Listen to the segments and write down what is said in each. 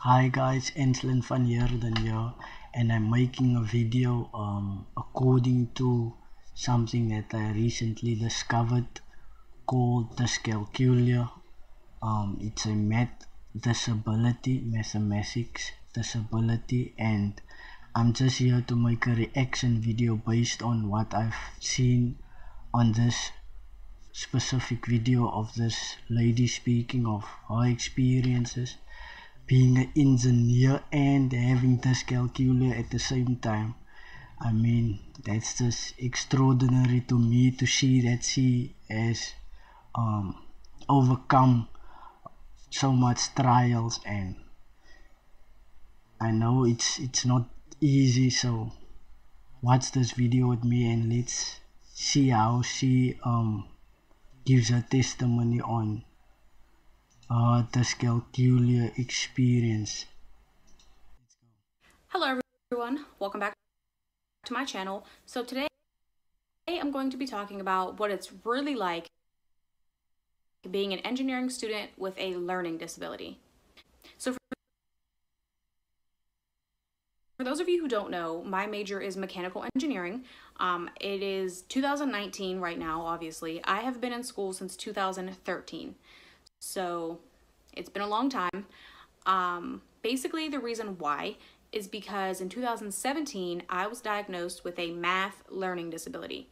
Hi guys, Enslan van Heerden here, and I'm making a video according to something that I recently discovered called Dyscalculia. It's a mathematics disability, and I'm just here to make a reaction video based on what I've seen on this specific video of this lady speaking of her experiences being an engineer and having dyscalculia at the same time. I mean, that's just extraordinary to me to see that she has um, overcome so much trials, and I know it's not easy. So watch this video with me and let's see how she gives her testimony on dyscalculia experience. Hello everyone, welcome back to my channel. So today I'm going to be talking about what it's really like being an engineering student with a learning disability. So for those of you who don't know, my major is mechanical engineering. It is 2019 right now, obviously. I have been in school since 2013, so it's been a long time. Basically, the reason why is because in 2017, I was diagnosed with a math learning disability.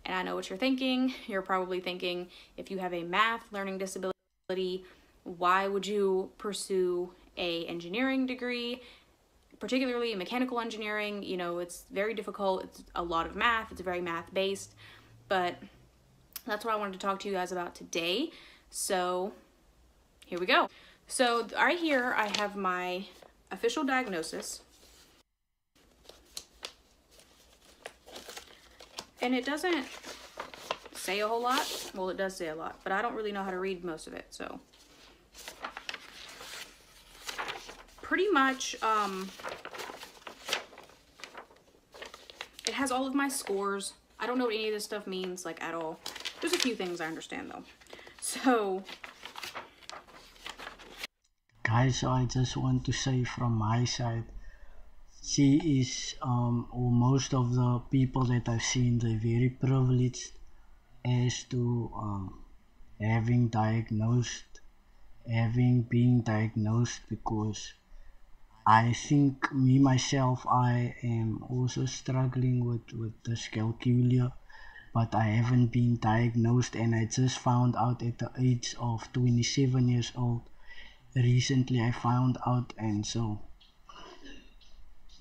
And I know what you're thinking. You're probably thinking, if you have a math learning disability, why would you pursue a engineering degree, particularly mechanical engineering? You know, it's very difficult. It's a lot of math. It's very math based, but that's what I wanted to talk to you guys about today. So here we go. So right here, I have my official diagnosis. And it doesn't say a whole lot. Well, it does say a lot, but I don't really know how to read most of it, so. Pretty much, it has all of my scores. I don't know what any of this stuff means, like, at all. There's a few things I understand, though. So. Guys, I just want to say from my side, she is, or most of the people that I've seen, they're very privileged as to having being diagnosed, because I think me myself, I am also struggling with dyscalculia, but I haven't been diagnosed, and I just found out at the age of 27 years old. Recently I found out, and so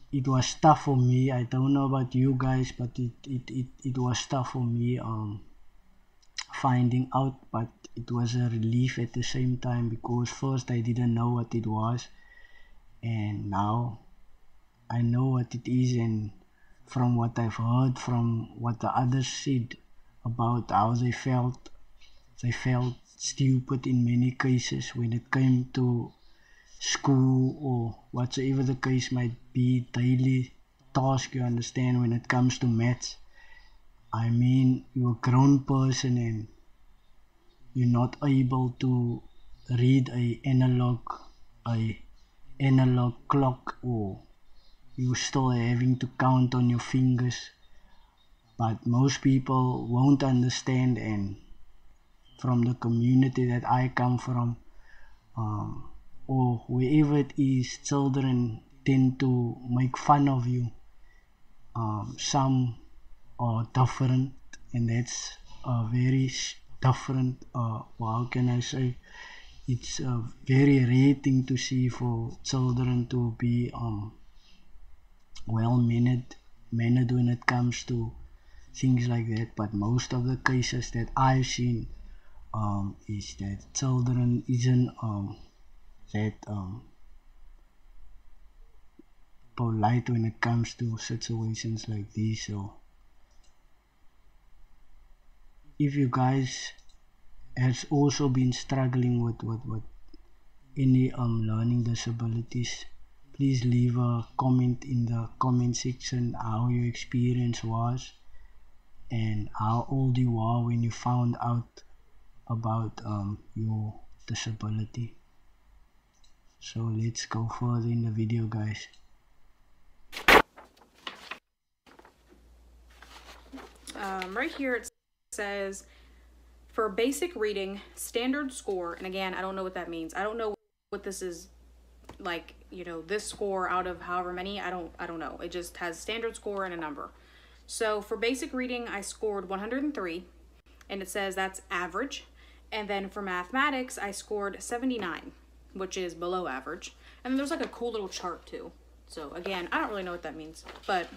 it was tough for me. I don't know about you guys, but it was tough for me finding out, but it was a relief at the same time, because first I didn't know what it was, and now I know what it is. And from what I've heard, from what the others said about how they felt stupid in many cases when it came to school or whatsoever the case might be, daily task, you understand, when it comes to maths. I mean, you're a grown person and you're not able to read a analog clock, or you're still having to count on your fingers. But most people won't understand, and from the community that I come from, or wherever it is, children tend to make fun of you. Some are different, and that's very different. Well, how can I say? It's a very rare thing to see for children to be well mannered when it comes to things like that. But most of the cases that I've seen is that children isn't that polite when it comes to situations like these. So if you guys has also been struggling with any learning disabilities, please leave a comment in the comment section how your experience was and how old you are when you found out about your disability. So let's go further in the video, guys. Right here it says, for basic reading, standard score, and again, I don't know what that means. I don't know what this is, like, you know, this score out of however many, I don't know. It just has standard score and a number. So for basic reading, I scored 103, and it says that's average. And then for mathematics, I scored 79, which is below average. And there's like a cool little chart too. So again, I don't really know what that means, but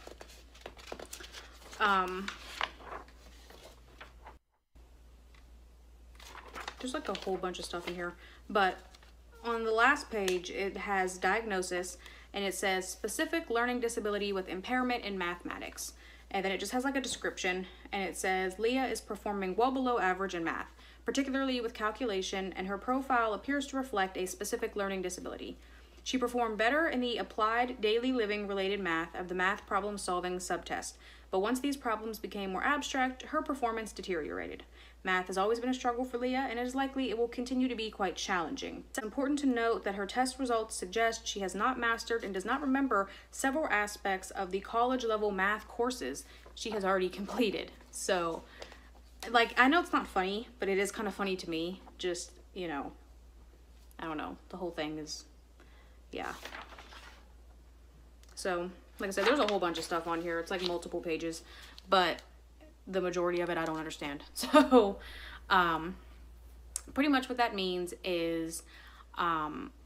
there's like a whole bunch of stuff in here. But on the last page, it has diagnosis, and it says specific learning disability with impairment in mathematics. And then it just has like a description, and it says Leah is performing well below average in math, particularly with calculation, and her profile appears to reflect a specific learning disability. She performed better in the applied daily living related math of the math problem solving subtest, but once these problems became more abstract, her performance deteriorated. Math has always been a struggle for Leah, and it is likely it will continue to be quite challenging. It's important to note that her test results suggest she has not mastered and does not remember several aspects of the college-level math courses she has already completed. So, like, I know it's not funny, but it is kind of funny to me. Just, you know, I don't know. The whole thing is, yeah. So, like I said, there's a whole bunch of stuff on here. It's like multiple pages, but the majority of it I don't understand. So pretty much what that means is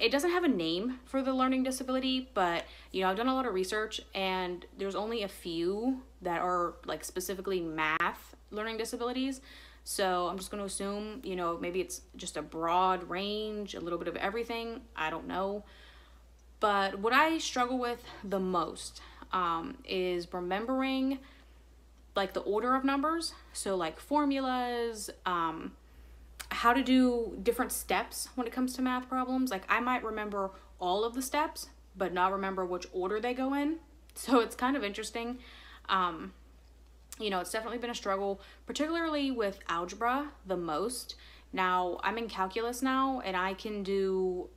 it doesn't have a name for the learning disability, but you know, I've done a lot of research, and there's only a few that are like specifically math learning disabilities. So I'm just going to assume, you know, maybe it's just a broad range, a little bit of everything. I don't know. But what I struggle with the most is remembering like the order of numbers. So like formulas, how to do different steps when it comes to math problems. Like I might remember all of the steps, but not remember which order they go in. So it's kind of interesting. You know, it's definitely been a struggle, particularly with algebra the most. Now I'm in calculus now, and I can do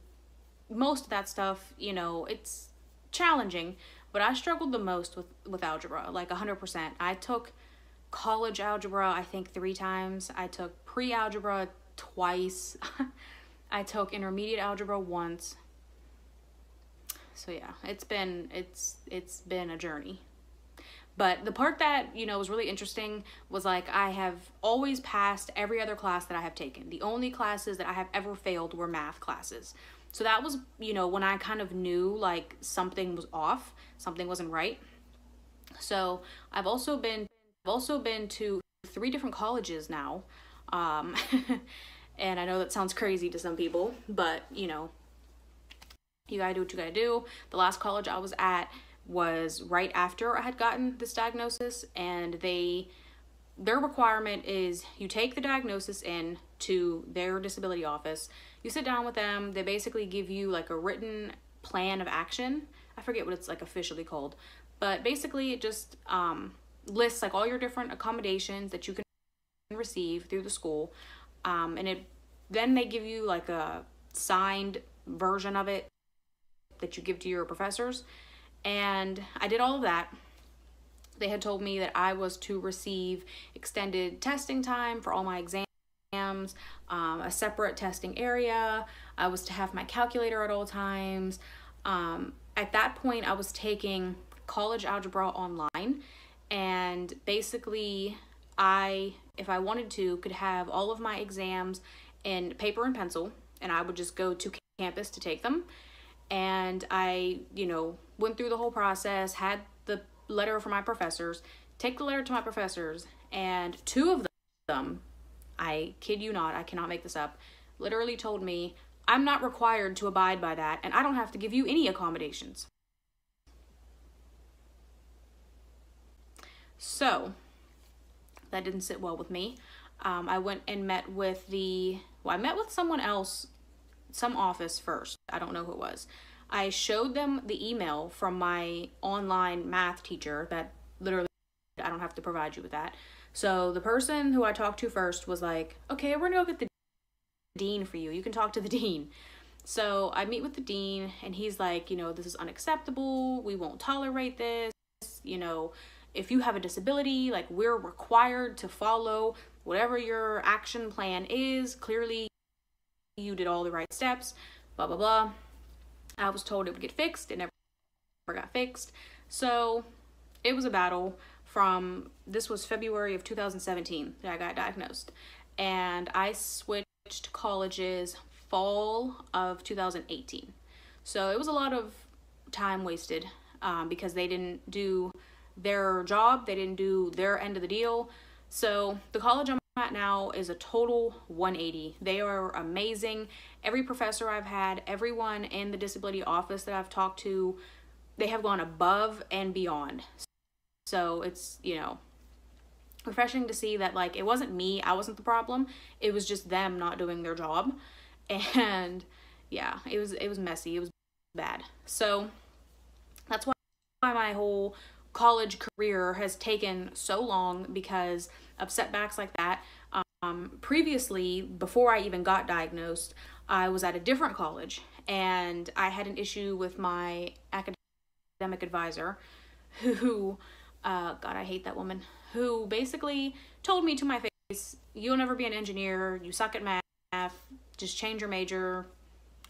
most of that stuff. You know, it's challenging, but I struggled the most with algebra, like 100%. I took college algebra, I think 3 times. I took pre-algebra twice. I took intermediate algebra once. So yeah, it's been a journey. But the part that, you know, was really interesting was like I have always passed every other class that I have taken. The only classes that I have ever failed were math classes. So that was, you know, when I kind of knew like something was off, something wasn't right. So I've also been to 3 different colleges now. And I know that sounds crazy to some people, but you know, you gotta do what you gotta do. The last college I was at was right after I had gotten this diagnosis, and their requirement is you take the diagnosis in to their disability office, you sit down with them, they basically give you like a written plan of action. I forget what it's like officially called, but basically it just lists like all your different accommodations that you can receive through the school, and then they give you like a signed version of it that you give to your professors. And I did all of that. They had told me that I was to receive extended testing time for all my exams, a separate testing area. I was to have my calculator at all times. At that point, I was taking college algebra online, and basically if I wanted to, could have all of my exams in paper and pencil, and I would just go to campus to take them. And I, you know, went through the whole process, had the letter from my professors, take the letter to my professors, and 2 of them, I kid you not, I cannot make this up, literally told me, I'm not required to abide by that, and I don't have to give you any accommodations. So that didn't sit well with me. I went and met with I met with someone else, some office first. I don't know who it was. I showed them the email from my online math teacher that literally, I don't have to provide you with that. So the person who I talked to first was like, okay, we're gonna go get the dean for you. You can talk to the dean. So I meet with the dean, and he's like, this is unacceptable. We won't tolerate this. You know, if you have a disability, like, we're required to follow whatever your action plan is. Clearly, you did all the right steps, blah, blah, blah. I was told it would get fixed. It never got fixed. So it was a battle this was February of 2017 that I got diagnosed. And I switched colleges fall of 2018. So it was a lot of time wasted because they didn't do their job. They didn't do their end of the deal. So the college I'm at now is a total 180. They are amazing. Every professor I've had, everyone in the disability office that I've talked to, they have gone above and beyond. So it's, refreshing to see that, like, it wasn't me, I wasn't the problem. It was just them not doing their job. And yeah, it was messy. It was bad. So that's why my whole college career has taken so long, because of setbacks like that. Previously, before I even got diagnosed, I was at a different college, and I had an issue with my academic advisor who, God, I hate that woman, who basically told me to my face, you'll never be an engineer, you suck at math, just change your major,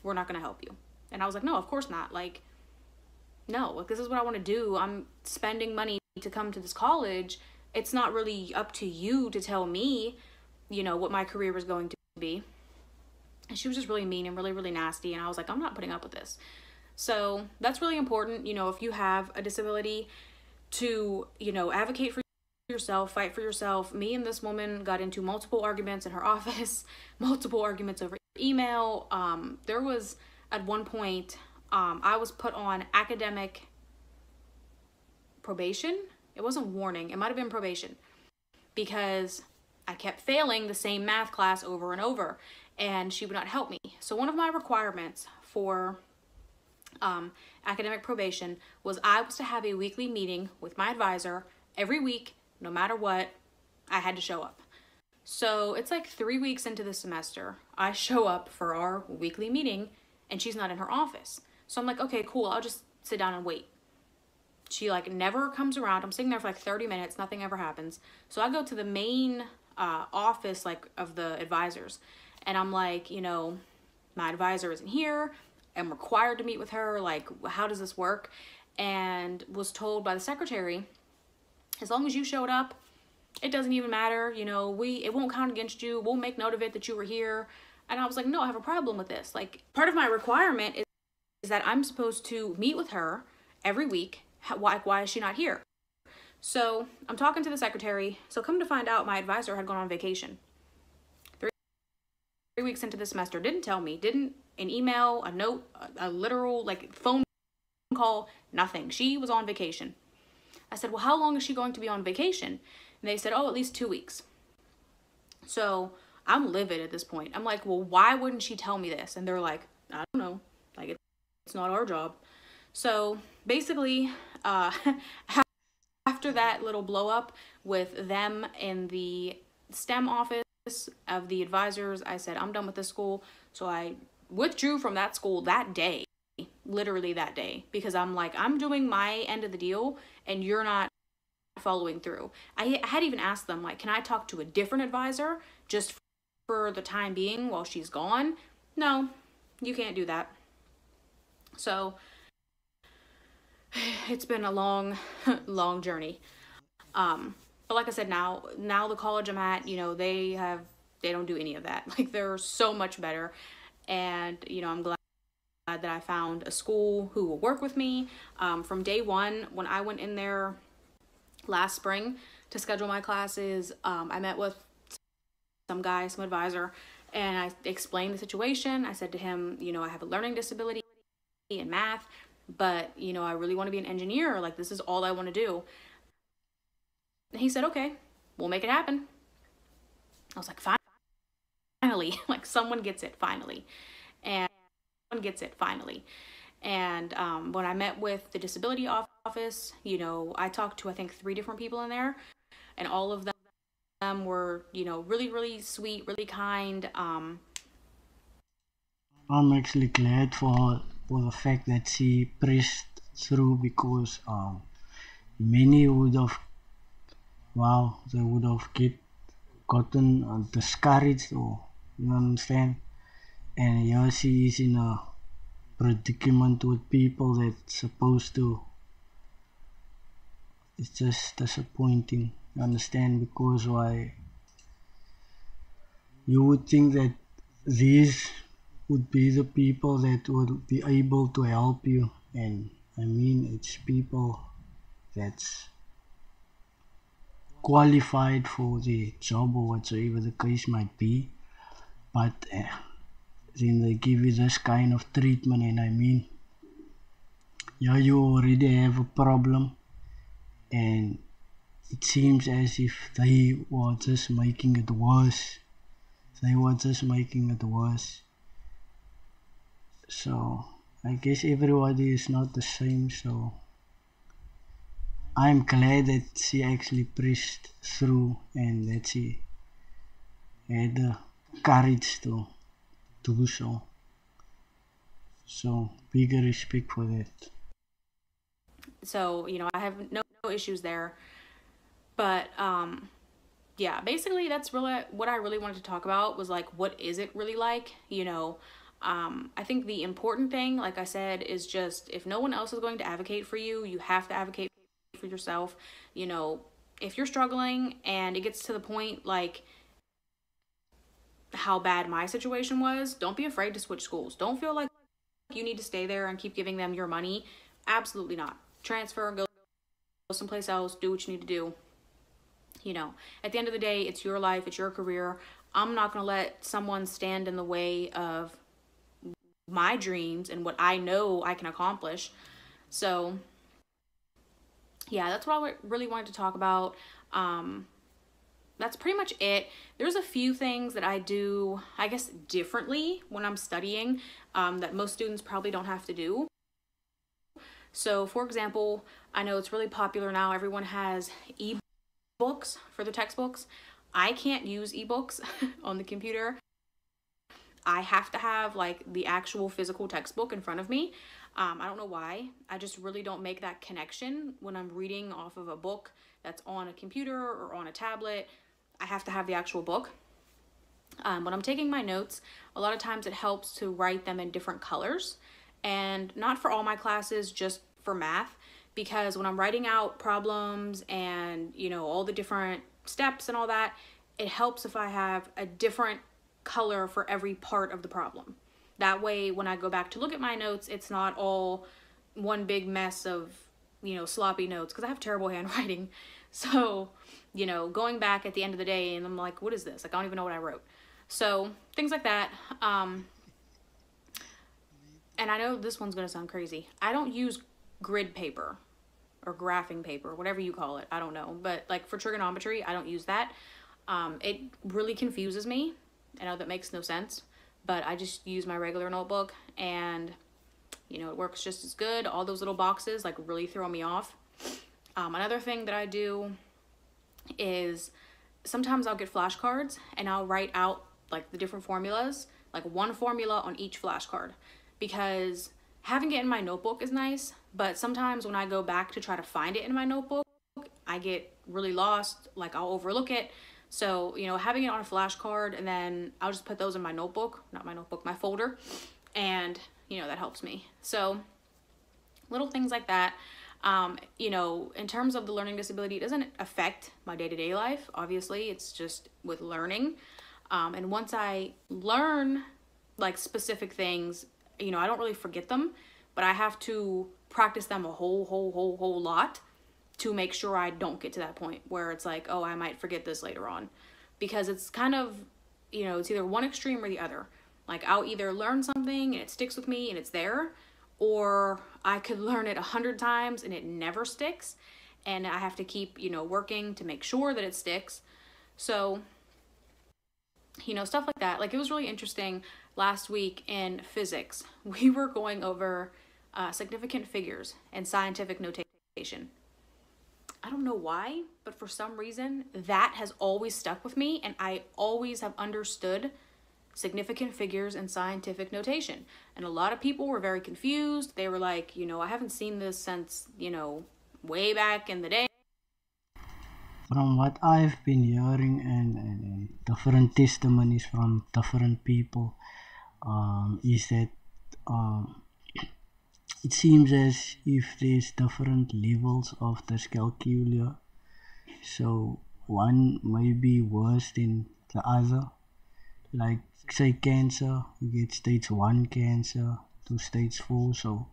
we're not going to help you. And I was like, no, of course not. Like, no, like, this is what I want to do. I'm spending money to come to this college. It's not really up to you to tell me, what my career is going to be. And she was just really mean and really, really nasty. And I was like, I'm not putting up with this. So that's really important, if you have a disability, to, advocate for yourself, fight for yourself. Me and this woman got into multiple arguments in her office, multiple arguments over email. There was, at one point, I was put on academic probation. It wasn't warning. It might have been probation, because I kept failing the same math class over and over, and she would not help me. So one of my requirements for academic probation was I was to have a weekly meeting with my advisor every week, no matter what. I had to show up. So it's like 3 weeks into the semester, I show up for our weekly meeting, and she's not in her office. So I'm like, okay, cool, I'll just sit down and wait. She, like, never comes around. I'm sitting there for like 30 minutes, nothing ever happens. So I go to the main office, like, of the advisors, and I'm like, my advisor isn't here. I'm required to meet with her. Like, how does this work? And was told by the secretary, as long as you showed up, it doesn't even matter. It won't count against you. We'll make note of it that you were here. And I was like, no, I have a problem with this. Like, part of my requirement is that I'm supposed to meet with her every week. Why is she not here? So I'm talking to the secretary. So come to find out, my advisor had gone on vacation. 3 weeks into the semester, didn't tell me, didn't an email, a note, a literal, like, phone call, nothing. She was on vacation. I said, well, how long is she going to be on vacation? And they said, oh, at least 2 weeks. So I'm livid at this point. I'm like, well, why wouldn't she tell me this? And they're like, I don't know. Like, it's not our job. So basically, after that little blow up with them in the STEM office of the advisors, I said, I'm done with this school. So I withdrew from that school that day, literally that day, because I'm like, I'm doing my end of the deal and you're not following through. I had even asked them, like, can I talk to a different advisor just for the time being while she's gone? No, you can't do that. So it's been a long, long journey. But like I said, now the college I'm at, they don't do any of that. Like, they're so much better. And, I'm glad that I found a school who will work with me. From day one, when I went in there last spring to schedule my classes, I met with some advisor, and I explained the situation. I said to him, I have a learning disability in math, but, I really want to be an engineer. Like, this is all I want to do. And he said, okay, we'll make it happen. I was like, finally, like, someone gets it, finally. And when I met with the disability office, I talked to, I think, 3 different people in there, and all of them were, really, really sweet, really kind. I'm actually glad for the fact that she pressed through because many would have, wow, they would have gotten discouraged, or you understand. And here she is in a predicament with people that's supposed to. It's just disappointing. You understand, because why you would think that these would be the people that would be able to help you, and I mean it's people that's qualified for the job or whatsoever the case might be, but then they give you this kind of treatment, and I mean, yeah, you already have a problem, and it seems as if they were just making it worse. They were just making it worse. So I guess everybody is not the same, so I'm glad that she actually pressed through and that she had the courage to do so. So big respect for that. So, I have no issues there. But yeah, basically that's really what I really wanted to talk about, was like, what is it really like? I think the important thing, like I said, is just, if no one else is going to advocate for you, you have to advocate for yourself. If you're struggling and it gets to the point like how bad my situation was, don't be afraid to switch schools. Don't feel like you need to stay there and keep giving them your money. Absolutely not. Transfer, go someplace else, do what you need to do. At the end of the day, it's your life, it's your career. I'm not going to let someone stand in the way of my dreams and what I know I can accomplish. So yeah, that's what I really wanted to talk about. That's pretty much it. There's a few things that I do, I guess, differently when I'm studying, that most students probably don't have to do. So for example, I know it's really popular now. Everyone has ebooks for their textbooks. I can't use ebooks on the computer. I have to have like the actual physical textbook in front of me. I don't know why. I just really don't make that connection when I'm reading off of a book that's on a computer or on a tablet. I have to have the actual book. When I'm taking my notes, a lot of times it helps to write them in different colors, and not for all my classes, just for math, because when I'm writing out problems and all the different steps and all that, it helps if I have a different color for every part of the problem. That way, when I go back to look at my notes, it's not all one big mess of, sloppy notes, because I have terrible handwriting. So, going back at the end of the day and I'm like, what is this? Like, I don't even know what I wrote. So things like that. And I know this one's going to sound crazy. I don't use grid paper or graphing paper, whatever you call it. I don't know. But like for trigonometry, I don't use that. It really confuses me. I know that makes no sense, but I just use my regular notebook, and it works just as good. All those little boxes like really throw me off. Another thing that I do is sometimes I'll get flashcards and I'll write out like the different formulas, like one formula on each flashcard, because having it in my notebook is nice, but sometimes when I go back to try to find it in my notebook, I get really lost, like I'll overlook it. So, having it on a flashcard, and then I'll just put those in my notebook, not my notebook, my folder, and, that helps me. So, little things like that. In terms of the learning disability, it doesn't affect my day-to-day life. Obviously, it's just with learning. And once I learn, like, specific things, I don't really forget them, but I have to practice them a whole lot to make sure I don't get to that point where it's like, oh, I might forget this later on. Because it's kind of, it's either one extreme or the other. Like, I'll either learn something and it sticks with me and it's there, or I could learn it 100 times and it never sticks. And I have to keep, working to make sure that it sticks. So, stuff like that. Like, it was really interesting last week in physics. We were going over significant figures and scientific notation. I don't know why, but for some reason that has always stuck with me, and I always have understood significant figures in scientific notation. And a lot of people were very confused. They were like, I haven't seen this since, way back in the day. From what I've been hearing and different testimonies from different people, is that it seems as if there's different levels of dyscalculia. So one may be worse than the other. Like say cancer, you get stage 1 cancer to stage 4. So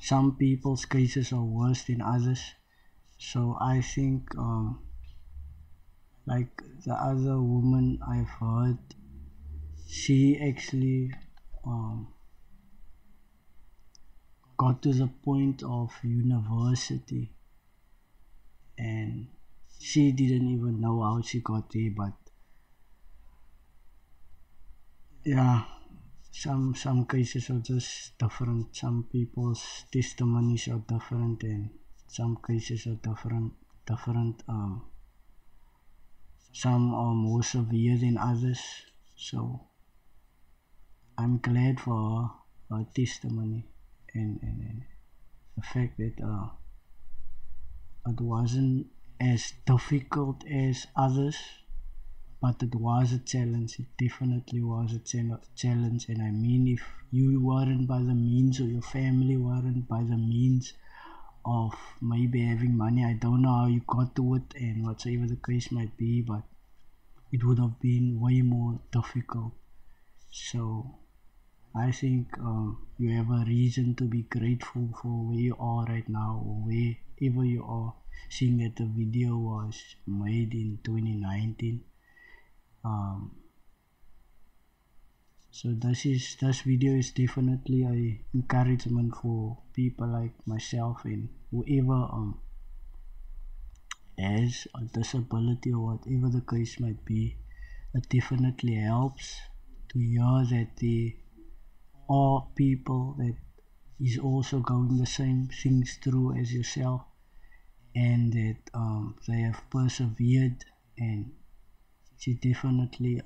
some people's cases are worse than others. So I think like the other woman I've heard, she actually got to the point of university and she didn't even know how she got there, but yeah, some cases are just different. Some people's testimonies are different and some cases are different. Some are more severe than others. So I'm glad for her testimony and the fact that it wasn't as difficult as others, but it was a challenge. It definitely was a challenge. And I mean, if you weren't by the means or your family weren't by the means of maybe having money, I don't know how you got to it and whatsoever the case might be, but it would have been way more difficult. So I think you have a reason to be grateful for where you are right now or wherever you are, seeing that the video was made in 2019. So this video is definitely a encouragement for people like myself and whoever has a disability or whatever the case might be. It definitely helps to hear that there are people that is also going the same things through as yourself and that they have persevered, and she definitely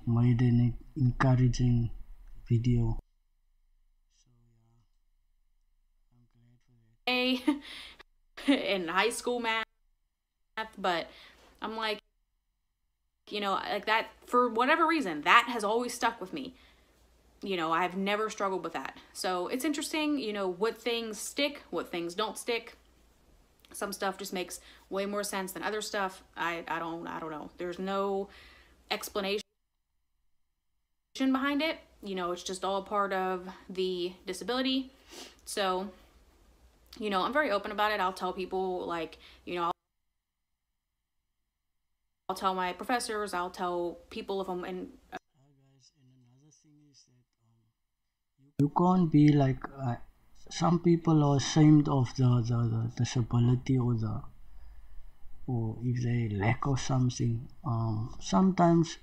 made an encouraging video. In high school math, but I'm like, like that, for whatever reason, that has always stuck with me. I've never struggled with that. So it's interesting, what things stick, what things don't stick. Some stuff just makes way more sense than other stuff. I don't know. There's no explanation behind it. It's just all part of the disability. So, I'm very open about it. I'll tell people, like, I'll tell my professors, I'll tell people if I'm in. Hi guys, and another thing is that you can't be like some people are ashamed of the disability or if they lack of something. Sometimes,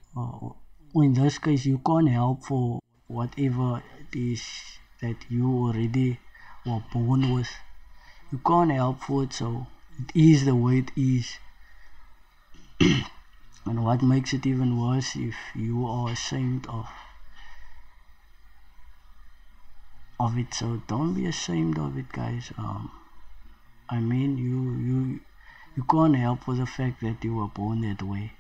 in this case, you can't help for whatever it is that you already were born with. You can't help for it, so it is the way it is. And what makes it even worse if you are ashamed of it. So don't be ashamed of it, guys. I mean, you can't help for the fact that you were born that way.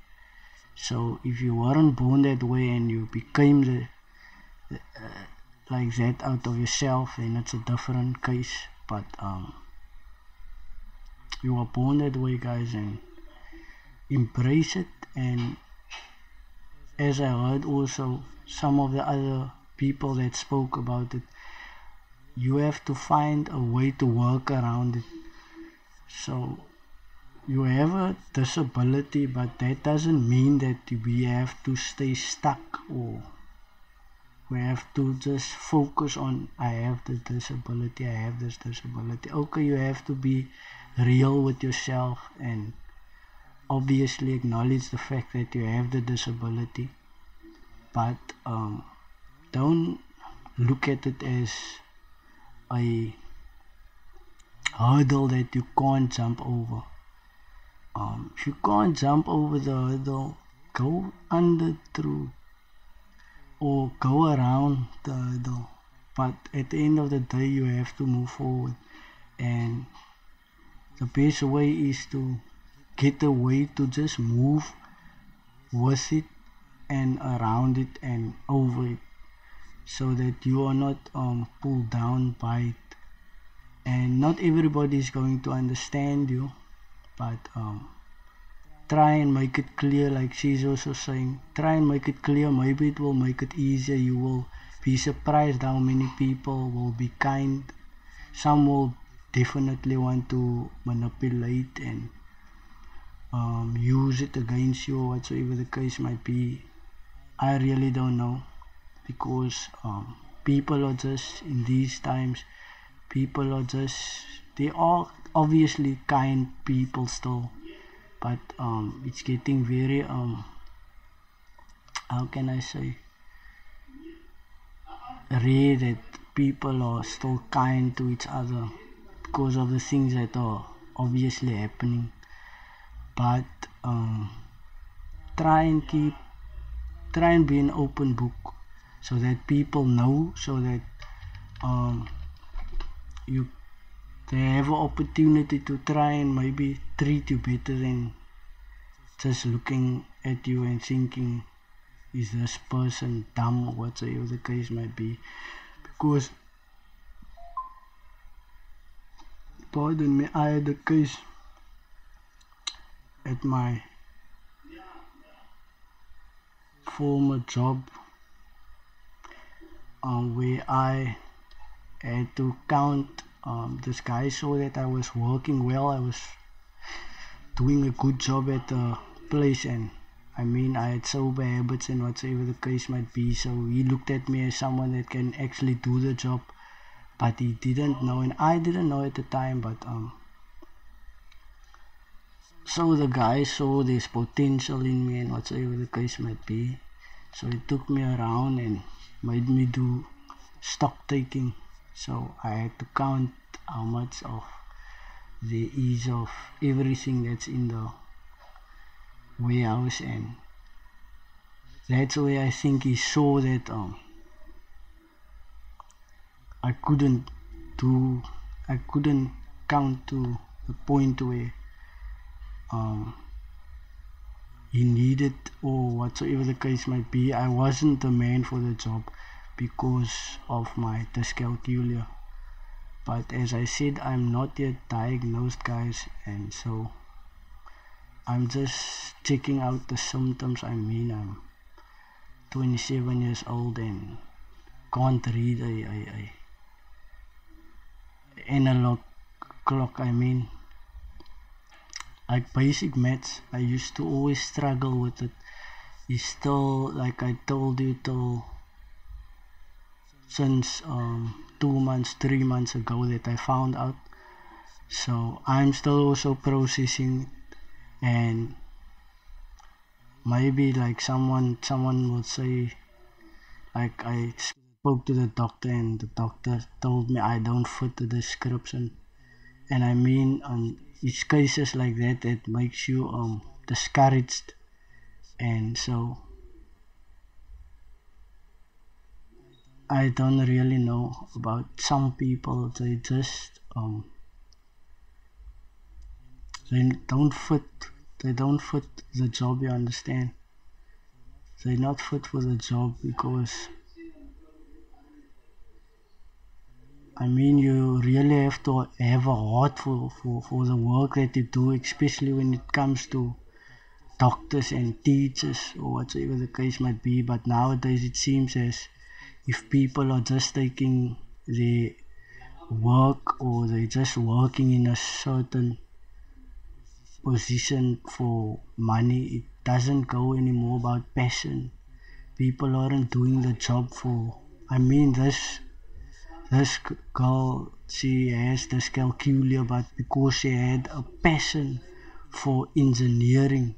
So if you weren't born that way and you became like that out of yourself, then it's a different case. But you were born that way, guys, and embrace it. And as I heard also some of the other people that spoke about it, you have to find a way to work around it. So you have a disability, but that doesn't mean that we have to stay stuck or we have to just focus on, I have this disability, I have this disability. Okay, you have to be real with yourself and obviously acknowledge the fact that you have the disability, but don't look at it as a hurdle that you can't jump over. If you can't jump over the hurdle, go under through or go around the hurdle. But at the end of the day, you have to move forward. And the best way is to get a way to just move with it and around it and over it, so that you are not pulled down by it. And not everybody is going to understand you, but try and make it clear, like she's also saying, try and make it clear. Maybe it will make it easier. You will be surprised how many people will be kind. Some will definitely want to manipulate and use it against you, or whatsoever the case might be. I really don't know, because people are just, in these times, people are just, they are obviously kind people still, but it's getting very how can I say, rare that people are still kind to each other because of the things that are obviously happening. But try and be an open book, so that people know, so that they have an opportunity to try and maybe treat you better than just looking at you and thinking, is this person dumb, or whatsoever the case might be. Because, pardon me, I had a case at my former job where I had to count. This guy saw that I was working well, I was doing a good job at the place, and I mean, I had sober habits and whatsoever the case might be, so he looked at me as someone that can actually do the job. But he didn't know, and I didn't know at the time, but so the guy saw this potential in me and whatsoever the case might be, so he took me around and made me do stock taking. So I had to count how much of there is of everything that's in the warehouse, and that's where I think he saw that I couldn't count to the point where he needed, or whatsoever the case might be. I wasn't the man for the job because of my dyscalculia. But as I said, I'm not yet diagnosed, guys, and so I'm just checking out the symptoms. I mean, I'm 27 years old and can't read a analog clock. I mean, like basic maths, I used to always struggle with it. It's still, like I told you, till since 2 months, 3 months ago that I found out. So I'm still also processing, and maybe like someone would say, like, I spoke to the doctor and the doctor told me I don't fit the description. And I mean, it's cases like that that makes you discouraged. And so I don't really know about some people. They just they don't fit the job, you understand. They're not fit for the job because, I mean, you really have to have a heart for the work that you do, especially when it comes to doctors and teachers or whatsoever the case might be. But nowadays it seems as if people are just taking their work, or they're just working in a certain position for money. It doesn't go anymore about passion. People aren't doing the job for, I mean, this girl, she has dyscalculia, but because she had a passion for engineering,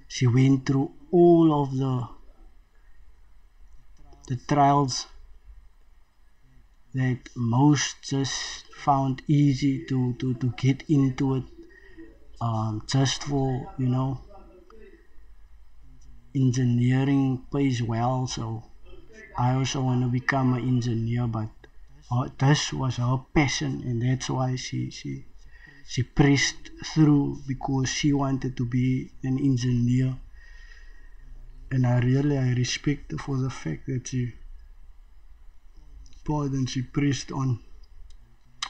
she went through all of the trials that most just found easy to get into it, just for, engineering pays well, so I also want to become an engineer, but this was her passion, and that's why she pressed through because she wanted to be an engineer. And I respect her for the fact that she poured and she pressed on.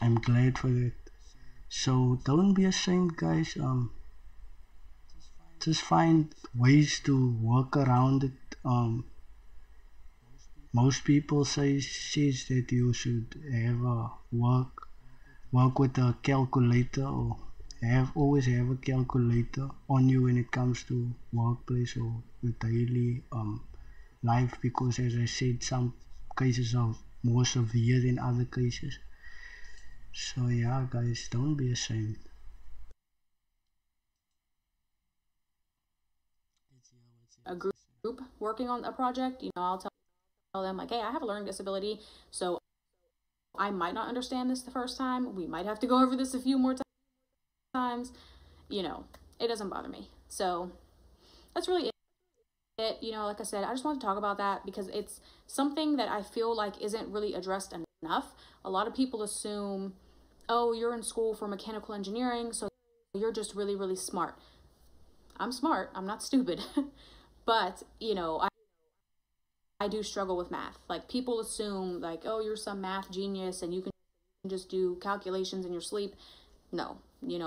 I'm glad for that. So don't be ashamed, guys. Just find ways to work around it. Most people says that you should have a work with a calculator, or always have a calculator on you when it comes to workplace or your daily life, because as I said, some cases are more severe than other cases. So yeah, guys, don't be ashamed. A group working on a project, I'll tell them like, hey, I have a learning disability, so I might not understand this the first time. We might have to go over this a few more times. It doesn't bother me. So that's really it. Like I said, I just want to talk about that because it's something that I feel like isn't really addressed enough. A lot of people assume, oh, you're in school for mechanical engineering, so you're just really, really smart. I'm smart. I'm not stupid. But, I do struggle with math. Like, people assume, like, oh, you're some math genius and you can just do calculations in your sleep. No.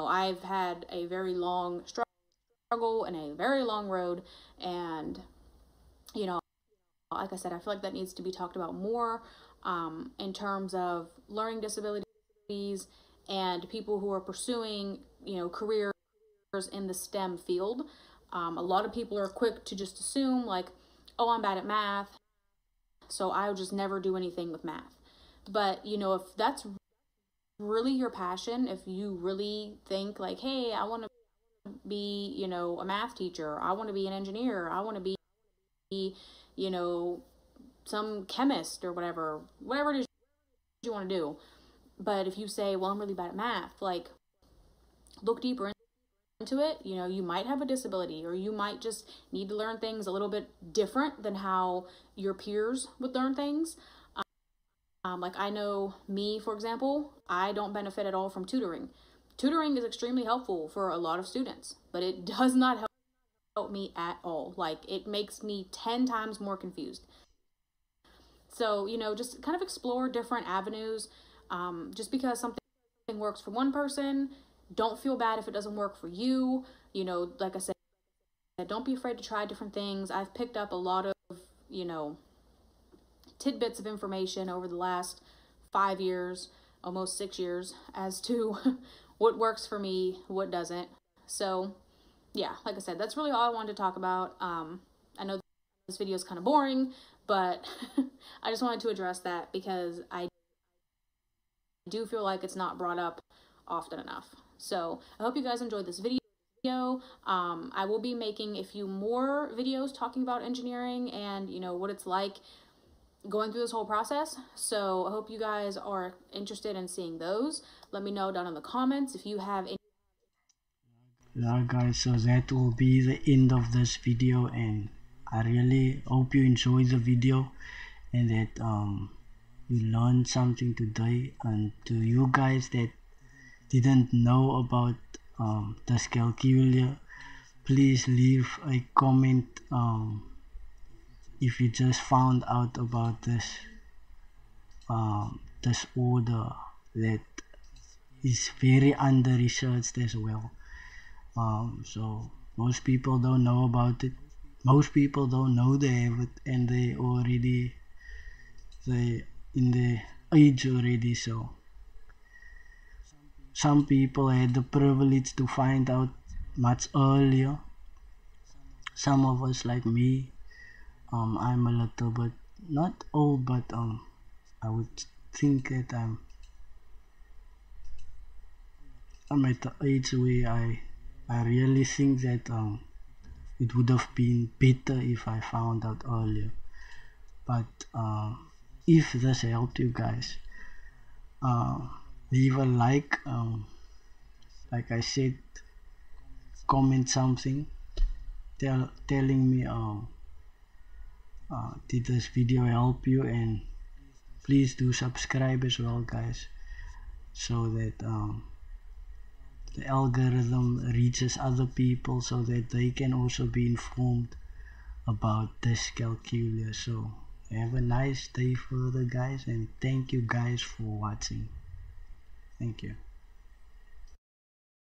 I've had a very long struggle and a very long road. And, like I said, I feel like that needs to be talked about more in terms of learning disabilities and people who are pursuing, careers in the STEM field. A lot of people are quick to just assume, like, oh, I'm bad at math, so I'll just never do anything with math. But, if that's really your passion, if you really think, like, hey, I want to be, a math teacher, I want to be an engineer, I want to be, some chemist or whatever it is you want to do. But if you say, well, I'm really bad at math, like, look deeper into it. You might have a disability, or you might just need to learn things a little bit different than how your peers would learn things. Like, I know me, for example, I don't benefit at all from tutoring. Tutoring is extremely helpful for a lot of students, but it does not help me at all. Like, it makes me 10 times more confused. So, just kind of explore different avenues. Just because something works for one person, don't feel bad if it doesn't work for you. Like I said, don't be afraid to try different things. I've picked up a lot of, tidbits of information over the last 5 years, almost 6 years, as to what works for me, what doesn't. So, yeah, like I said, that's really all I wanted to talk about. I know this video is kind of boring, but I just wanted to address that because I do feel like it's not brought up often enough. So I hope you guys enjoyed this video. I will be making a few more videos talking about engineering and, what it's like going through this whole process. So I hope you guys are interested in seeing those. Let me know down in the comments if you have any. Yeah, guys, so that will be the end of this video, and I really hope you enjoyed the video and that you learned something today. And to you guys that didn't know about Dyscalculia, please leave a comment if you just found out about this disorder that is very under researched as well. So most people don't know about it. Most people don't know they have it, and they in the age already. So some people had the privilege to find out much earlier. Some of us, like me, I'm a little bit not old, but I would think that I'm at the age where I really think that it would have been better if I found out earlier. But if this helped you guys, leave a like I said, comment something telling me did this video help you, and please do subscribe as well, guys, so that the algorithm reaches other people so that they can also be informed about Dyscalculia. So have a nice day further, guys, and thank you guys for watching. Thank you.